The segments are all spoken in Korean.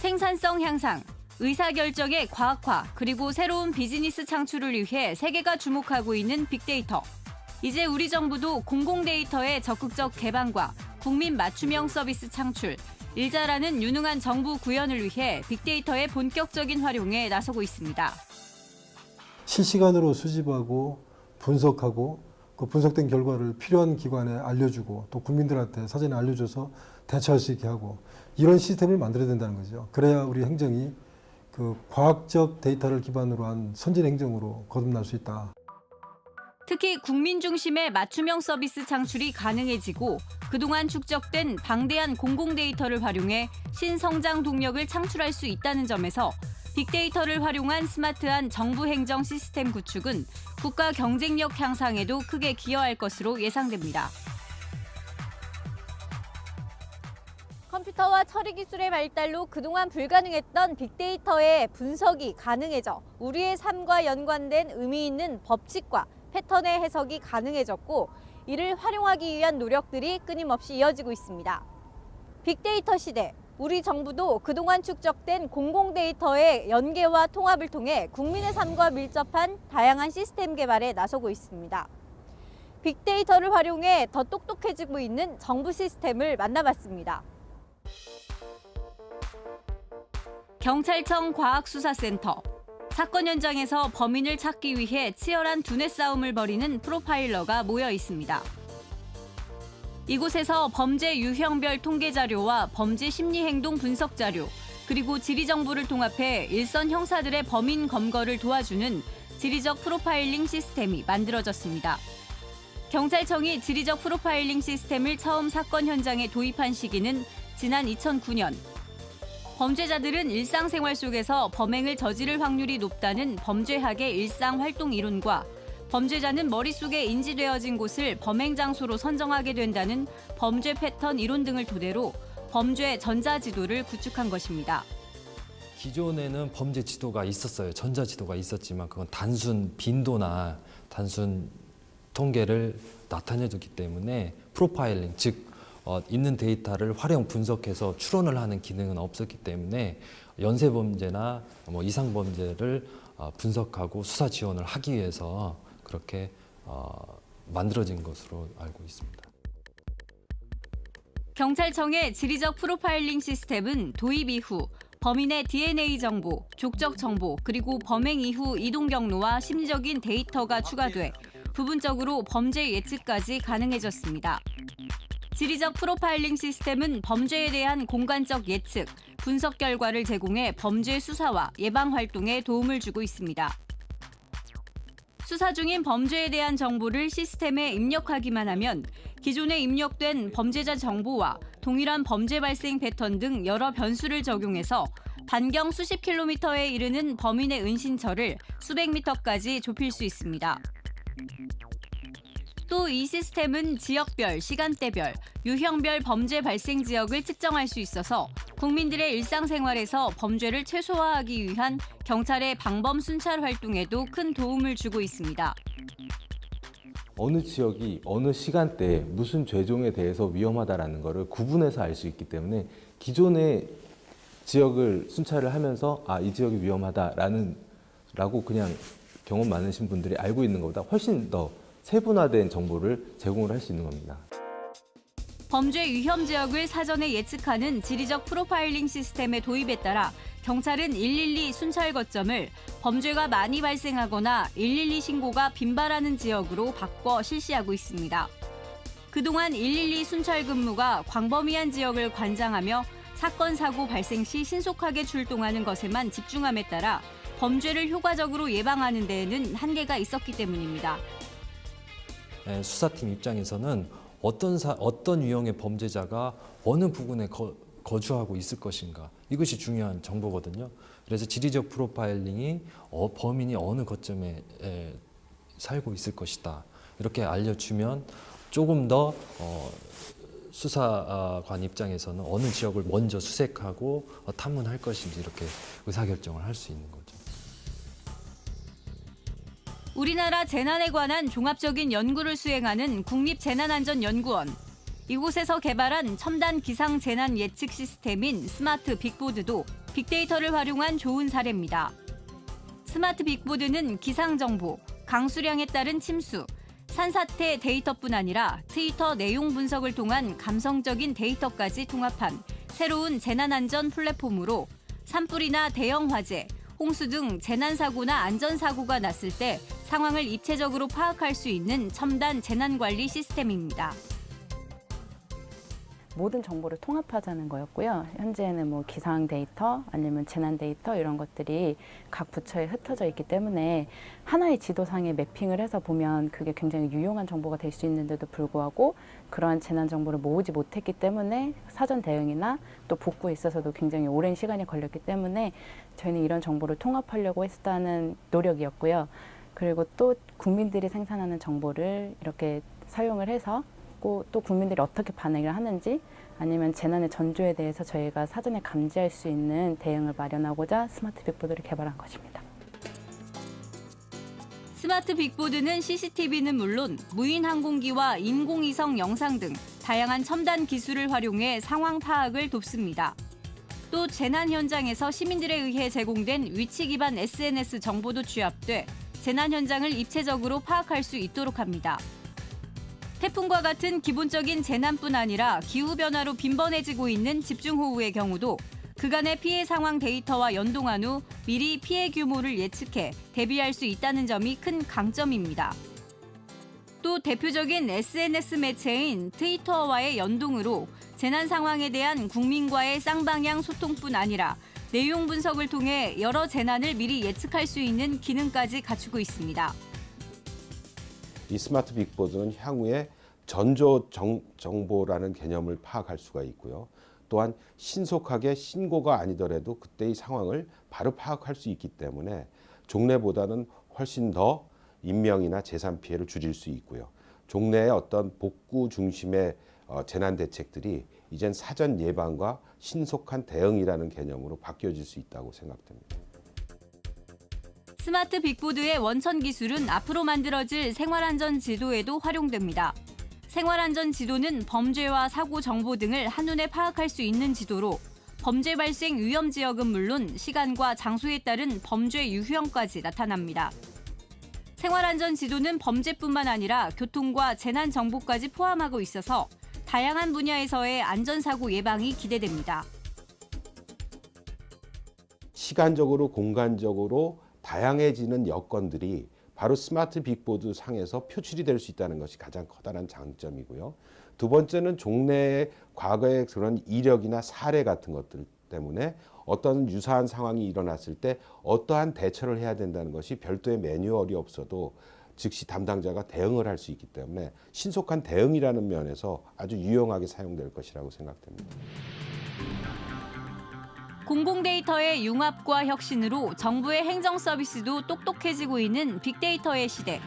생산성 향상, 의사결정의 과학화, 그리고 새로운 비즈니스 창출을 위해 세계가 주목하고 있는 빅데이터. 이제 우리 정부도 공공데이터의 적극적 개방과 국민 맞춤형 서비스 창출, 일자라는 유능한 정부 구현을 위해 빅데이터의 본격적인 활용에 나서고 있습니다. 실시간으로 수집하고 분석하고 그 분석된 결과를 필요한 기관에 알려주고 또 국민들한테 사전에 알려줘서 대처할 수 있게 하고 이런 시스템을 만들어야 된다는 거죠. 그래야 우리 행정이 그 과학적 데이터를 기반으로 한 선진 행정으로 거듭날 수 있다. 특히 국민 중심의 맞춤형 서비스 창출이 가능해지고 그동안 축적된 방대한 공공 데이터를 활용해 신성장 동력을 창출할 수 있다는 점에서 빅데이터를 활용한 스마트한 정부 행정 시스템 구축은 국가 경쟁력 향상에도 크게 기여할 것으로 예상됩니다. 컴퓨터와 처리 기술의 발달로 그동안 불가능했던 빅데이터의 분석이 가능해져 우리의 삶과 연관된 의미 있는 법칙과 패턴의 해석이 가능해졌고 이를 활용하기 위한 노력들이 끊임없이 이어지고 있습니다. 빅데이터 시대, 우리 정부도 그동안 축적된 공공데이터의 연계와 통합을 통해 국민의 삶과 밀접한 다양한 시스템 개발에 나서고 있습니다. 빅데이터를 활용해 더 똑똑해지고 있는 정부 시스템을 만나봤습니다. 경찰청 과학수사센터. 사건 현장에서 범인을 찾기 위해 치열한 두뇌 싸움을 벌이는 프로파일러가 모여 있습니다. 이곳에서 범죄 유형별 통계 자료와 범죄 심리 행동 분석 자료, 그리고 지리 정보를 통합해 일선 형사들의 범인 검거를 도와주는 지리적 프로파일링 시스템이 만들어졌습니다. 경찰청이 지리적 프로파일링 시스템을 처음 사건 현장에 도입한 시기는 지난 2009년. 범죄자들은 일상생활 속에서 범행을 저지를 확률이 높다는 범죄학의 일상활동 이론과 범죄자는 머릿속에 인지되어진 곳을 범행 장소로 선정하게 된다는 범죄 패턴 이론 등을 토대로 범죄 전자지도를 구축한 것입니다. 기존에는 범죄 지도가 있었어요. 전자지도가 있었지만 그건 단순 빈도나 단순 통계를 나타내줬기 때문에 프로파일링, 즉 있는 데이터를 활용 분석해서 추론을 하는 기능은 없었기 때문에 연쇄범죄나 이상범죄를 분석하고 수사 지원을 하기 위해서 그렇게 만들어진 것으로 알고 있습니다. 경찰청의 지리적 프로파일링 시스템은 도입 이후 범인의 DNA 정보, 족적 정보, 그리고 범행 이후 이동 경로와 심리적인 데이터가 추가돼 부분적으로 범죄 예측까지 가능해졌습니다. 지리적 프로파일링 시스템은 범죄에 대한 공간적 예측, 분석 결과를 제공해 범죄 수사와 예방 활동에 도움을 주고 있습니다. 수사 중인 범죄에 대한 정보를 시스템에 입력하기만 하면 기존에 입력된 범죄자 정보와 동일한 범죄 발생 패턴 등 여러 변수를 적용해서 반경 수십 킬로미터에 이르는 범인의 은신처를 수백 미터까지 좁힐 수 있습니다. 또 이 시스템은 지역별, 시간대별, 유형별 범죄 발생 지역을 측정할 수 있어서 국민들의 일상생활에서 범죄를 최소화하기 위한 경찰의 방범 순찰 활동에도 큰 도움을 주고 있습니다. 어느 지역이 어느 시간대에 무슨 죄종에 대해서 위험하다라는 것을 구분해서 알 수 있기 때문에 기존의 지역을 순찰을 하면서 이 지역이 위험하다라고 그냥 경험 많으신 분들이 알고 있는 것보다 훨씬 더 세분화된 정보를 제공을 할 수 있는 겁니다. 범죄 위험 지역을 사전에 예측하는 지리적 프로파일링 시스템의 도입에 따라 경찰은 112 순찰 거점을 범죄가 많이 발생하거나 112 신고가 빈발하는 지역으로 바꿔 실시하고 있습니다. 그동안 112 순찰 근무가 광범위한 지역을 관장하며 사건 사고 발생 시 신속하게 출동하는 것에만 집중함에 따라 범죄를 효과적으로 예방하는 데에는 한계가 있었기 때문입니다. 수사팀 입장에서는 어떤 유형의 범죄자가 어느 부근에 거주하고 있을 것인가, 이것이 중요한 정보거든요. 그래서 지리적 프로파일링이 범인이 어느 거점에 살고 있을 것이다, 이렇게 알려주면 조금 더 수사관 입장에서는 어느 지역을 먼저 수색하고 탐문할 것인지 이렇게 의사결정을 할 수 있는 거죠. 우리나라 재난에 관한 종합적인 연구를 수행하는 국립재난안전연구원. 이곳에서 개발한 첨단 기상 재난 예측 시스템인 스마트 빅보드도 빅데이터를 활용한 좋은 사례입니다. 스마트 빅보드는 기상 정보, 강수량에 따른 침수, 산사태 데이터뿐 아니라 트위터 내용 분석을 통한 감성적인 데이터까지 통합한 새로운 재난안전 플랫폼으로 산불이나 대형 화재, 홍수 등 재난사고나 안전사고가 났을 때 상황을 입체적으로 파악할 수 있는 첨단 재난관리 시스템입니다. 모든 정보를 통합하자는 거였고요. 현재는 뭐 기상 데이터 아니면 재난 데이터 이런 것들이 각 부처에 흩어져 있기 때문에 하나의 지도상에 매핑을 해서 보면 그게 굉장히 유용한 정보가 될 수 있는데도 불구하고 그러한 재난 정보를 모으지 못했기 때문에 사전 대응이나 또 복구에 있어서도 굉장히 오랜 시간이 걸렸기 때문에 저희는 이런 정보를 통합하려고 했다는 노력이었고요. 그리고 또 국민들이 생산하는 정보를 이렇게 사용을 해서 또 국민들이 어떻게 반응을 하는지 아니면 재난의 전조에 대해서 저희가 사전에 감지할 수 있는 대응을 마련하고자 스마트 빅보드를 개발한 것입니다. 스마트 빅보드는 CCTV는 물론 무인 항공기와 인공위성 영상 등 다양한 첨단 기술을 활용해 상황 파악을 돕습니다. 또 재난 현장에서 시민들에 의해 제공된 위치 기반 SNS 정보도 취합돼 재난 현장을 입체적으로 파악할 수 있도록 합니다. 태풍과 같은 기본적인 재난뿐 아니라 기후변화로 빈번해지고 있는 집중호우의 경우도 그간의 피해 상황 데이터와 연동한 후 미리 피해 규모를 예측해 대비할 수 있다는 점이 큰 강점입니다. 또 대표적인 SNS 매체인 트위터와의 연동으로 재난 상황에 대한 국민과의 쌍방향 소통뿐 아니라 내용 분석을 통해 여러 재난을 미리 예측할 수 있는 기능까지 갖추고 있습니다. 이 스마트 빅보드는 향후에 전조 정보라는 개념을 파악할 수가 있고요. 또한 신속하게 신고가 아니더라도 그때의 상황을 바로 파악할 수 있기 때문에 종래보다는 훨씬 더 인명이나 재산 피해를 줄일 수 있고요. 종래의 어떤 복구 중심의 재난 대책들이 이젠 사전 예방과 신속한 대응이라는 개념으로 바뀌어질 수 있다고 생각됩니다. 스마트 빅보드의 원천 기술은 앞으로 만들어질 생활안전 지도에도 활용됩니다. 생활안전 지도는 범죄와 사고 정보 등을 한눈에 파악할 수 있는 지도로 범죄 발생 위험 지역은 물론 시간과 장소에 따른 범죄 유형까지 나타납니다. 생활안전 지도는 범죄뿐만 아니라 교통과 재난 정보까지 포함하고 있어서 다양한 분야에서의 안전사고 예방이 기대됩니다. 시간적으로 공간적으로 다양해지는 여건들이 바로 스마트 빅보드 상에서 표출이 될 수 있다는 것이 가장 커다란 장점이고요. 두 번째는 종래의 과거의 그런 이력이나 사례 같은 것들 때문에 어떤 유사한 상황이 일어났을 때 어떠한 대처를 해야 된다는 것이 별도의 매뉴얼이 없어도 즉시 담당자가 대응을 할 수 있기 때문에 신속한 대응이라는 면에서 아주 유용하게 사용될 것이라고 생각됩니다. 공공데이터의 융합과 혁신으로 정부의 행정 서비스도 똑똑해지고 있는 빅데이터의 시대.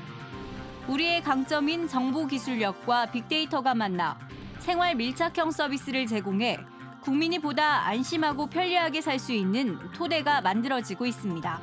우리의 강점인 정보 기술력과 빅데이터가 만나 생활 밀착형 서비스를 제공해 국민이 보다 안심하고 편리하게 살 수 있는 토대가 만들어지고 있습니다.